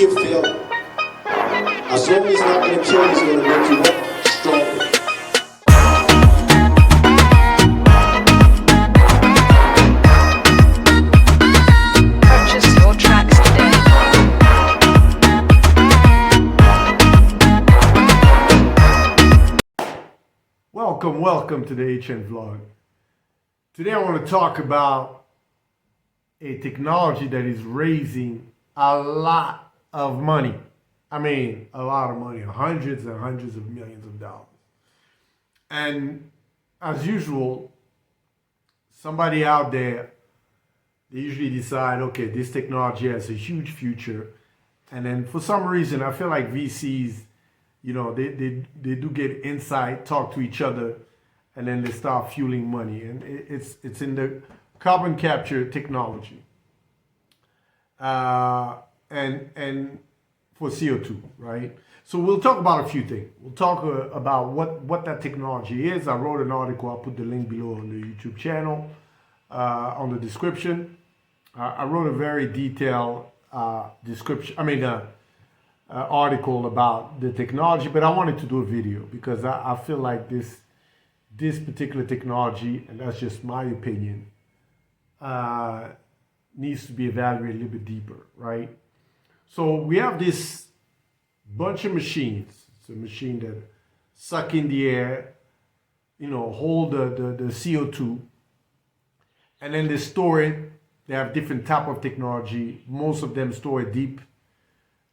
be a failure. As long as it's not going to kill you, it's going to make you what? Stronger. Purchase your tracks today. Welcome to the HN Vlog. Today I want to talk about a technology that is raising a lot of money. I mean, a lot of money, hundreds and hundreds of millions of dollars. And as usual, somebody out there, they usually decide, okay, this technology has a huge future. And then for some reason, I feel like VCs, you know, they do get insight, talk to each other, and then they start fueling money. And it's in the carbon capture technology. And for CO2, right? So we'll talk about a few things. We'll talk about what that technology is. I wrote an article. I'll put the link below on the YouTube channel, on the description. I wrote a very detailed article about the technology, but I wanted to do a video because I feel like this particular technology, and that's just my opinion, needs to be evaluated a little bit deeper, right? So we have this bunch of machines. It's a machine that suck in the air, you know, hold the CO2, and then they store it. They have different type of technology. Most of them store it deep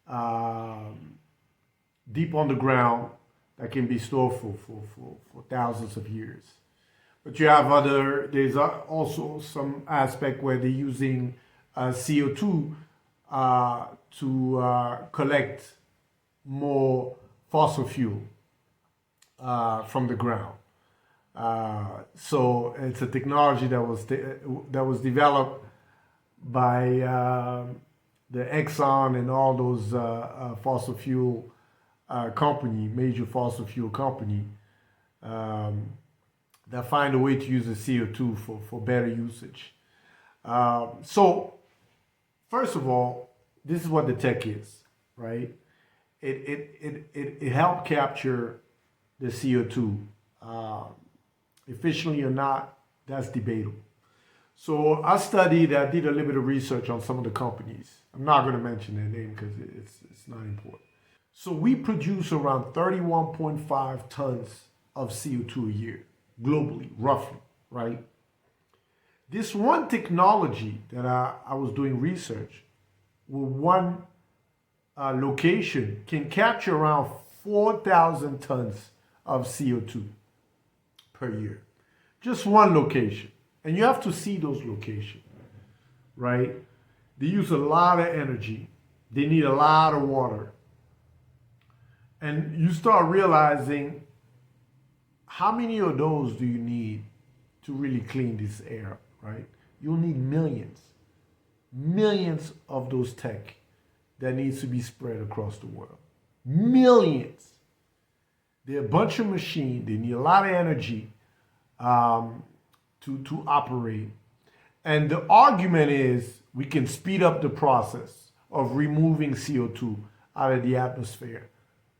on the ground that can be stored for thousands of years. But you have there's also some aspect where they're using CO2 to collect more fossil fuel from the ground. So it's a technology that was developed by the Exxon and all those fossil fuel major fossil fuel company that find a way to use the CO2 for better usage. So first of all, this is what the tech is, right? It helped capture the CO2. Efficiently or not, that's debatable. So I did a little bit of research on some of the companies. I'm not going to mention their name because it's not important. So we produce around 31.5 tons of CO2 a year, globally, roughly, right? This one technology that I was doing research with one location can capture around 4,000 tons of CO2 per year. Just one location. And you have to see those locations, right? They use a lot of energy. They need a lot of water. And you start realizing how many of those do you need to really clean this air up, right? You'll need millions of those tech that needs to be spread across the world. Millions. They're a bunch of machines. They need a lot of energy to operate. And the argument is we can speed up the process of removing CO2 out of the atmosphere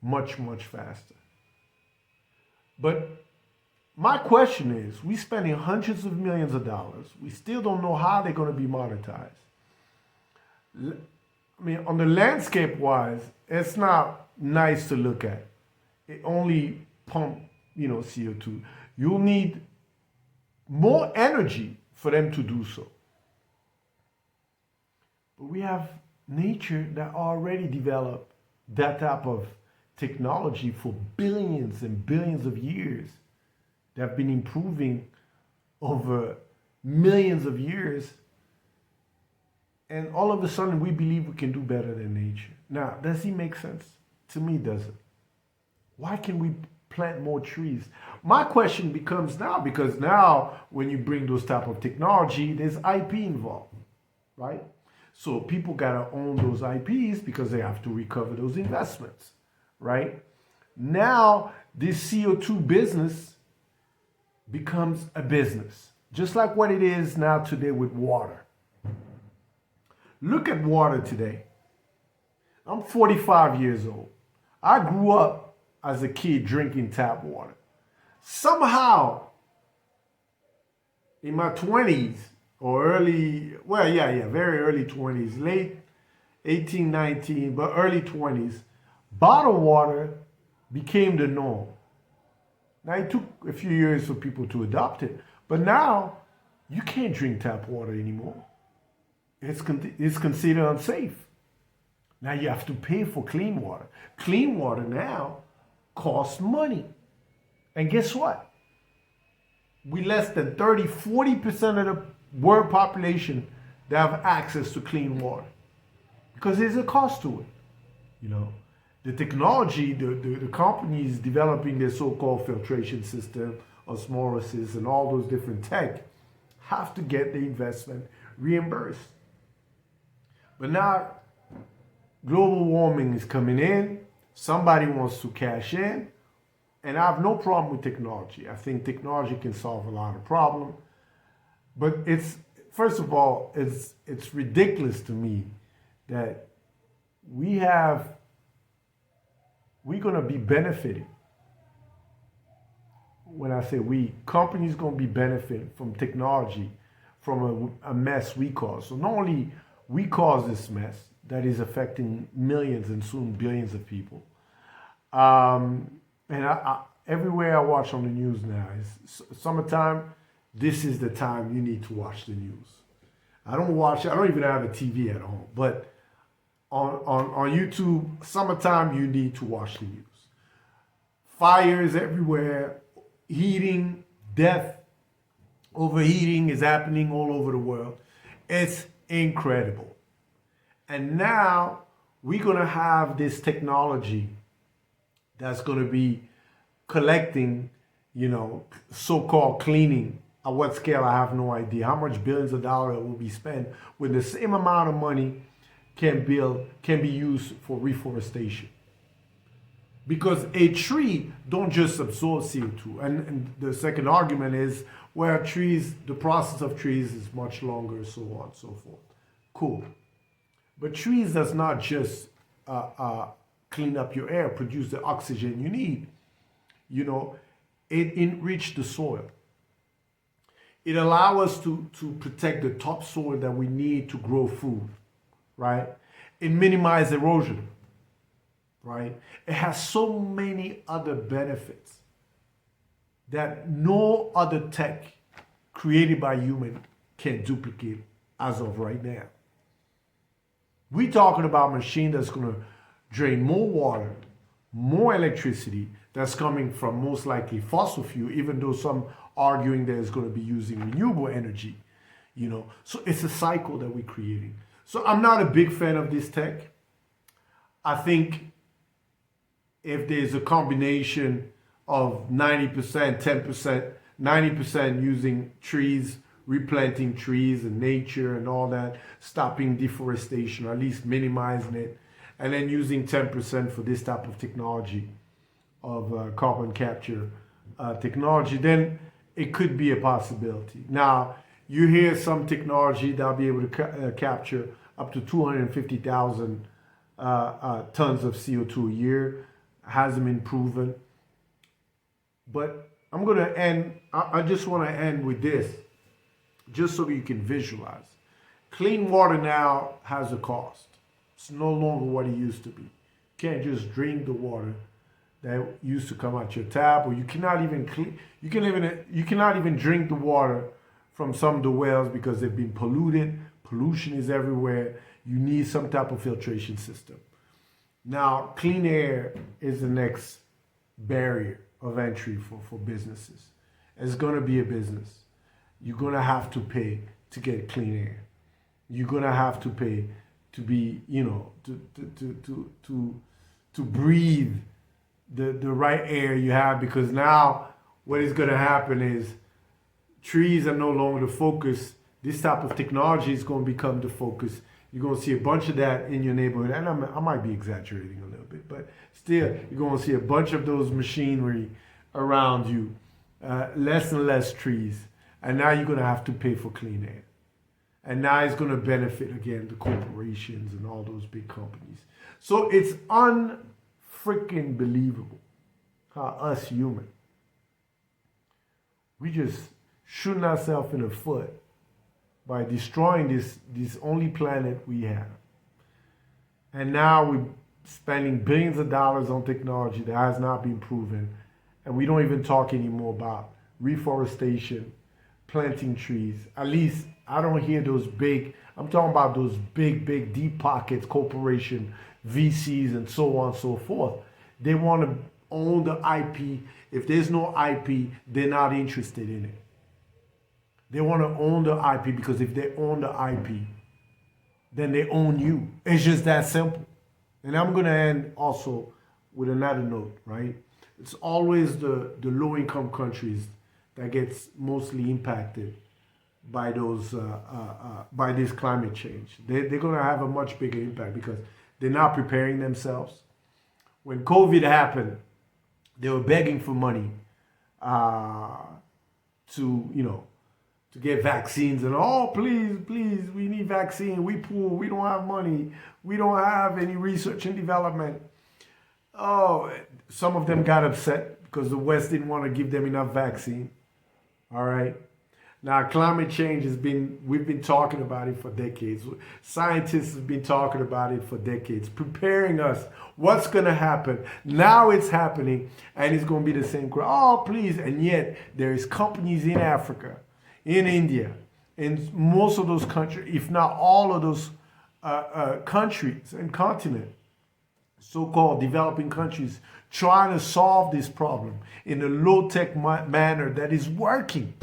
much faster. But my question is, we're spending hundreds of millions of dollars. We still don't know how they're going to be monetized. I mean, on the landscape wise, it's not nice to look at. It only pump, CO2. You'll need more energy for them to do so. But we have nature that already developed that type of technology for billions and billions of years. They have been improving over millions of years. And all of a sudden, we believe we can do better than nature. Now, does it make sense? To me, it doesn't. Why can we plant more trees? My question becomes now, because now when you bring those type of technology, there's IP involved, right? So people gotta own those IPs because they have to recover those investments, right? Now this CO2 business becomes a business, just like what it is now today with water. Look at water today. I'm 45 years old. I grew up as a kid drinking tap water. Somehow, in my 20s or very early 20s, late 18, 19, but early 20s, bottled water became the norm. Now, it took a few years for people to adopt it, but now you can't drink tap water anymore. It's considered unsafe. Now you have to pay for clean water. Clean water now costs money. And guess what? We less than 40% of the world population that have access to clean water. Because there's a cost to it. You know, the technology, the companies developing their so-called filtration system, osmosis, and all those different tech have to get the investment reimbursed. But now global warming is coming in. Somebody wants to cash in. And I have no problem with technology. I think technology can solve a lot of problems. But first of all, it's ridiculous to me that we're going to be benefiting. When I say we, companies going to be benefiting from technology, from a mess we cause. So not only we cause this mess that is affecting millions and soon billions of people. And everywhere I watch on the news now is summertime. This is the time you need to watch the news. I don't even have a TV at home, but on YouTube, summertime, you need to watch the news. Fires everywhere, heating, death, overheating is happening all over the world. It's incredible. And now we're going to have this technology that's going to be collecting, so-called cleaning. At what scale, I have no idea. How much billions of dollars will be spent when the same amount of money can be used for reforestation. Because a tree don't just absorb CO2. And the second argument is, well, the process of trees is much longer, so on and so forth. Cool. But trees does not just clean up your air, produce the oxygen you need. It enrich the soil. It allows us to protect the topsoil that we need to grow food, right? It minimizes erosion, right? It has so many other benefits that no other tech created by human can duplicate as of right now. We're talking about a machine that's going to drain more water, more electricity that's coming from most likely fossil fuel, even though some arguing that it's going to be using renewable energy, So it's a cycle that we're creating. So I'm not a big fan of this tech. I think if there's a combination of 90%, 10%, 90% using trees, replanting trees and nature and all that, stopping deforestation, or at least minimizing it, and then using 10% for this type of technology of carbon capture technology, then it could be a possibility. Now, you hear some technology that'll be able to capture up to 250,000 tons of CO2 a year. Hasn't been proven. But I'm going to end, I just want to end with this, just so you can visualize. Clean water now has a cost. It's no longer what it used to be. You can't just drink the water that used to come out your tap, or you cannot even drink the water from some of the wells because they've been polluted. Pollution is everywhere. You need some type of filtration system. Now, clean air is the next barrier of entry for businesses. It's going to be a business. You're going to have to pay to get clean air. You're going to have to pay to be, to breathe the right air you have, because now what is going to happen is trees are no longer the focus. This type of technology is going to become the focus. You're going to see a bunch of that in your neighborhood. And I might be exaggerating a little bit, but still, you're going to see a bunch of those machinery around you, less and less trees. And now you're going to have to pay for clean air. And now it's going to benefit again the corporations and all those big companies. So it's unfreaking believable how us human, we just shooting ourselves in the foot by destroying this only planet we have. And now we're spending billions of dollars on technology that has not been proven. And we don't even talk anymore about reforestation, planting trees. At least I don't hear those big, I'm talking about those big deep pockets, corporation, VCs, and so on and so forth. They want to own the IP. If there's no IP, they're not interested in it. They want to own the IP because if they own the IP, then they own you. It's just that simple. And I'm going to end also with another note, right? It's always the low-income countries that gets mostly impacted by those by this climate change. They're going to have a much bigger impact because they're not preparing themselves. When COVID happened, they were begging for money to get vaccines, and please, we need vaccine. We poor, we don't have money, we don't have any research and development. Oh, some of them got upset because the West didn't want to give them enough vaccine. All right. Now, climate change we've been talking about it for decades. Scientists have been talking about it for decades, preparing us. What's going to happen? Now it's happening, and it's going to be the same crowd. Oh, please. And yet, there is companies in Africa, in India, in most of those countries, if not all of those countries and continents, so-called developing countries, trying to solve this problem in a low-tech manner that is working.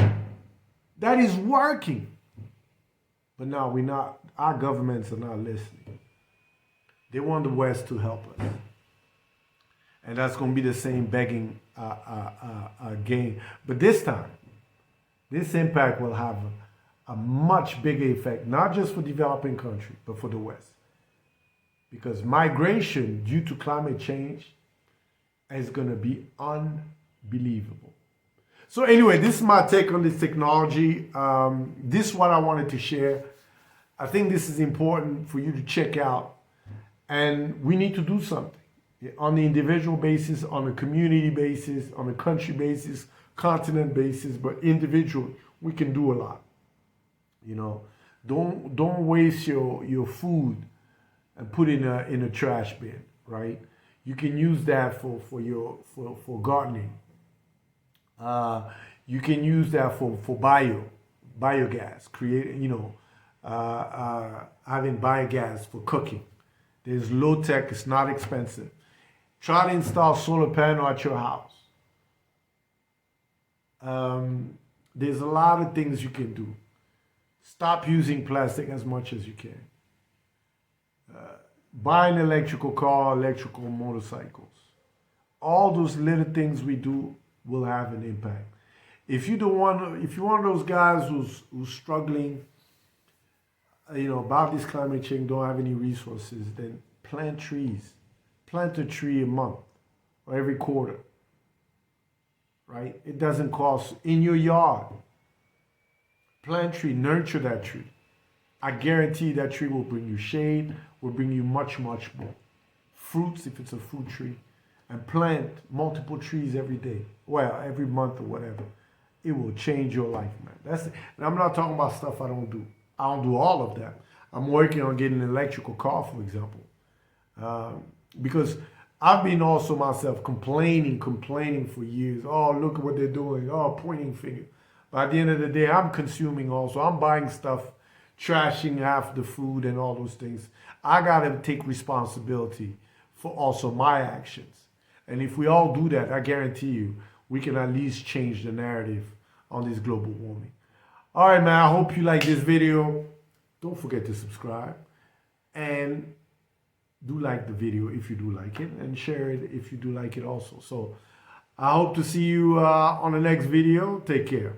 That is working. But now our governments are not listening. They want the West to help us. And that's going to be the same begging game. But this time, this impact will have a much bigger effect, not just for developing countries, but for the West. Because migration due to climate change is going to be unbelievable. So anyway, this is my take on this technology. This is what I wanted to share. I think this is important for you to check out. And we need to do something on the individual basis, on a community basis, on a country basis, continent basis, but individually, we can do a lot. You know, don't waste your food and put it in a trash bin, right? You can use that for gardening. You can use that for biogas, having biogas for cooking. There's low tech, it's not expensive. Try to install solar panel at your house. There's a lot of things you can do. Stop using plastic as much as you can. Buy an electrical car, electrical motorcycles. All those little things we do will have an impact. If you're one of those guys who's struggling, about this climate change, don't have any resources, then plant trees. Plant a tree a month or every quarter. Right? It doesn't cost in your yard. Plant tree, nurture that tree. I guarantee that tree will bring you shade, will bring you much, much more. Fruits, if it's a fruit tree. And plant multiple trees every day. Well, every month or whatever. It will change your life, man. And I'm not talking about stuff I don't do. I don't do all of that. I'm working on getting an electrical car, for example. Because I've been also myself complaining for years. Oh, look at what they're doing. Oh, pointing finger. But at the end of the day, I'm consuming also. I'm buying stuff, trashing half the food and all those things. I got to take responsibility for also my actions. And if we all do that, I guarantee you, we can at least change the narrative on this global warming. All right, man, I hope you like this video. Don't forget to subscribe. And do like the video if you do like it. And share it if you do like it also. So I hope to see you on the next video. Take care.